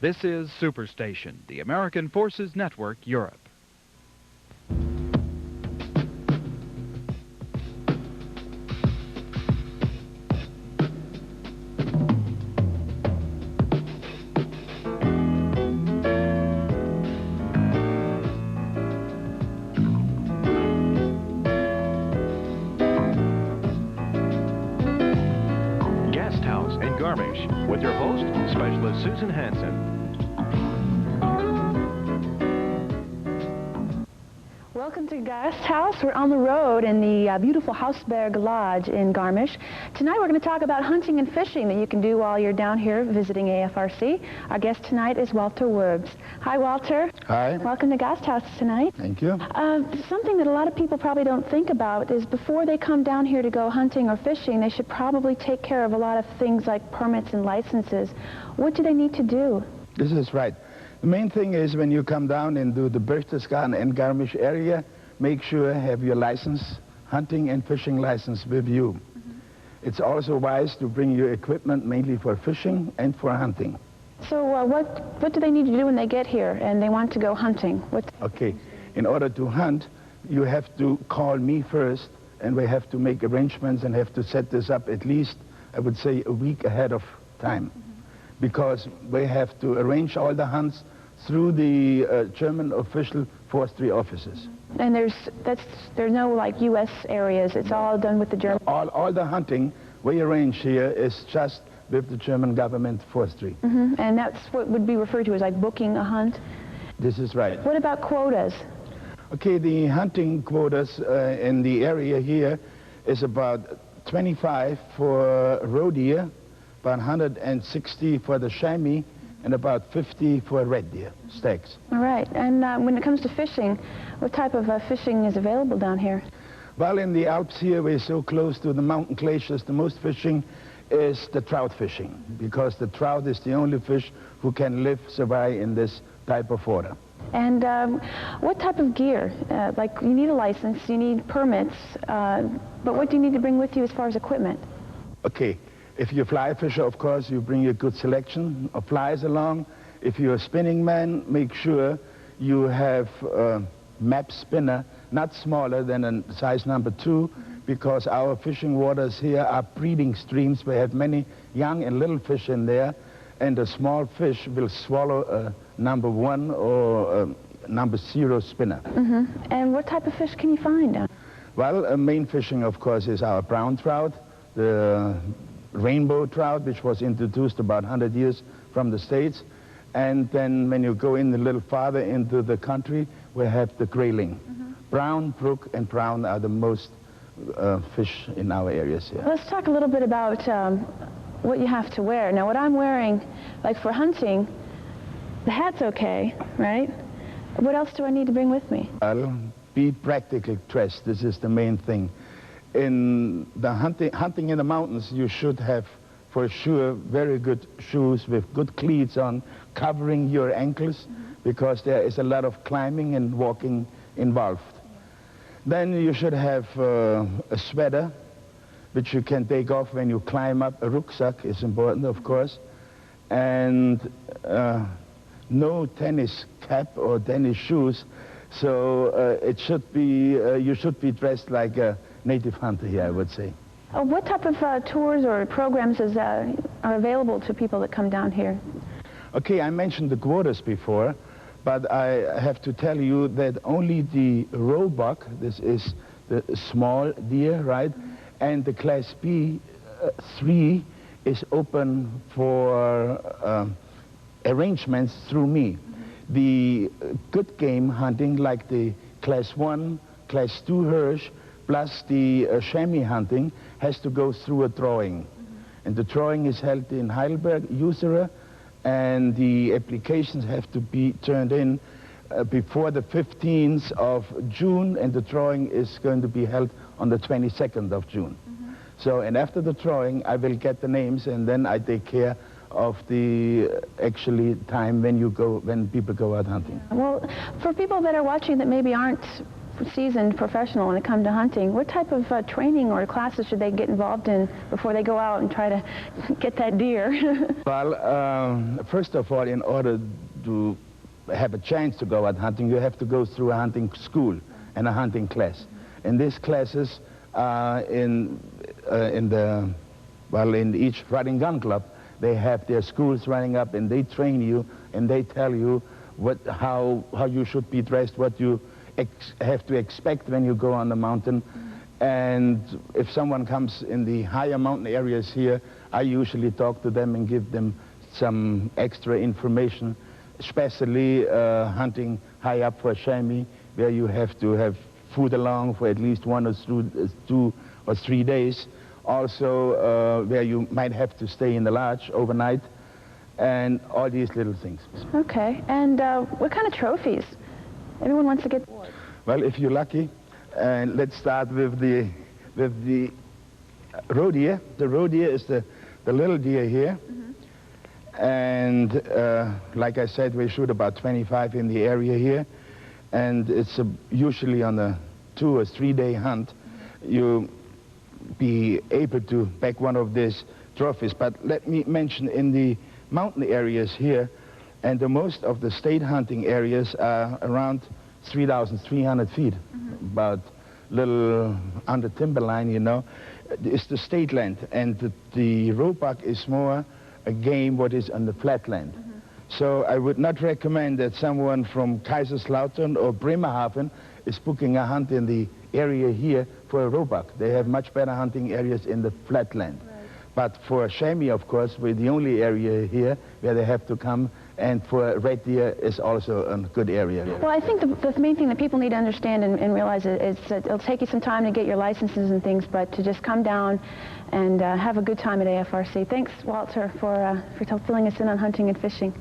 This is Superstation, the American Forces Network, Europe. Gasthaus in Garmisch with your host, Specialist Susan Hansen. Welcome to Gasthaus. We're on the road in the beautiful Hausberg Lodge in Garmisch. Tonight we're going to talk about hunting and fishing that you can do while you're down here visiting AFRC. Our guest tonight is Walter Werbs. Hi, Walter. Hi. Welcome to Gasthaus tonight. Thank you. Something that a lot of people probably don't think about is before they come down here to go hunting or fishing, they should probably take care of a lot of things like permits and licenses. What do they need to do? This is right. The main thing is when you come down into the Berchtesgaden and Garmisch area, make sure you have your license, hunting and fishing license with you. It's also wise to bring your equipment mainly for fishing and for hunting. So what do they need to do when they get here and they want to go hunting? Okay, in order to hunt, you have to call me first, and we have to make arrangements and have to set this up at least, I would say, a week ahead of time. Because we have to arrange all the hunts through the German official forestry offices. And there's no like U.S. areas. It's all done with the German. All the hunting we arrange here is just with the German government forestry. And that's what would be referred to as like booking a hunt. This is right. What about quotas? Okay, the hunting quotas in the area here is about 25 for roe deer, about 160 for the chamois, and about 50 for red deer, stags. All right, and when it comes to fishing, what type of fishing is available down here? Well, in the Alps here, we're so close to the mountain glaciers, the most fishing is the trout fishing, because the trout is the only fish who can survive in this type of water. And what type of gear? Like, you need a license, you need permits, but what do you need to bring with you as far as equipment? Okay. If you're a fly fisher, of course, you bring a good selection of flies along. If you're a spinning man, make sure you have a map spinner, not smaller than a size number 2, because our fishing waters here are breeding streams. We have many young and little fish in there, and a small fish will swallow a number 1 or a number 0 spinner. And what type of fish can you find? Well, main fishing, of course, is our brown trout, the rainbow trout, which was introduced about 100 years from the States. And then when you go in a little farther into the country, we have the grayling. Brown, brook, and brown are the most fish in our areas here. Let's talk a little bit about what you have to wear. Now, what I'm wearing, like for hunting, the hat's okay, right? What else do I need to bring with me? Well, be practically dressed. This is the main thing. In the hunting in the mountains, you should have, for sure, very good shoes with good cleats on, covering your ankles, because there is a lot of climbing and walking involved. Then you should have a sweater, which you can take off when you climb up. A rucksack is important, of course. And no tennis cap or tennis shoes. So it should be, you should be dressed like a native hunter here, I would say. What type of tours or programs are available to people that come down here? Okay, I mentioned the quotas before, but I have to tell you that only the roebuck, this is the small deer, right? And the Class B 3 is open for arrangements through me. The good game hunting, like the Class 1, Class 2 Hirsch, plus the chamois hunting, has to go through a drawing. And the drawing is held in Heidelberg, Usera, and the applications have to be turned in before the 15th of June, and the drawing is going to be held on the 22nd of June. So, and after the drawing, I will get the names, and then I take care of the actually time when people go out hunting. Well, for people that are watching that maybe aren't seasoned professional when it comes to hunting, what type of training or classes should they get involved in before they go out and try to get that deer? Well, first of all, in order to have a chance to go out hunting, you have to go through a hunting school and a hunting class. And these classes in each riding gun club, they have their schools running up, and they train you and they tell you how you should be dressed, what you have to expect when you go on the mountain. And if someone comes in the higher mountain areas here, I usually talk to them and give them some extra information, especially hunting high up for chamois, where you have to have food along for at least 1 or 2 or 3 days. Also, where you might have to stay in the lodge overnight, and all these little things. Okay, and what kind of trophies? Everyone wants to get... Well, if you're lucky, and let's start with the roe deer. The roe deer is the little deer here. And like I said, we shoot about 25 in the area here, and it's usually on a 2 or 3 day hunt. You be able to back one of these trophies. But let me mention, in the mountain areas here, and the most of the state hunting areas are around 3,300 feet, about little under timberline, you know. It's the state land, and the roebuck is more a game what is on the flatland. So I would not recommend that someone from Kaiserslautern or Bremerhaven is booking a hunt in the area here for a roebuck. They have much better hunting areas in the flatland. But for chamois, of course, we're the only area here where they have to come, and for red deer is also a good area. Well, I think the main thing that people need to understand and realize is that it'll take you some time to get your licenses and things, but to just come down and have a good time at AFRC. Thanks, Walter, for filling us in on hunting and fishing.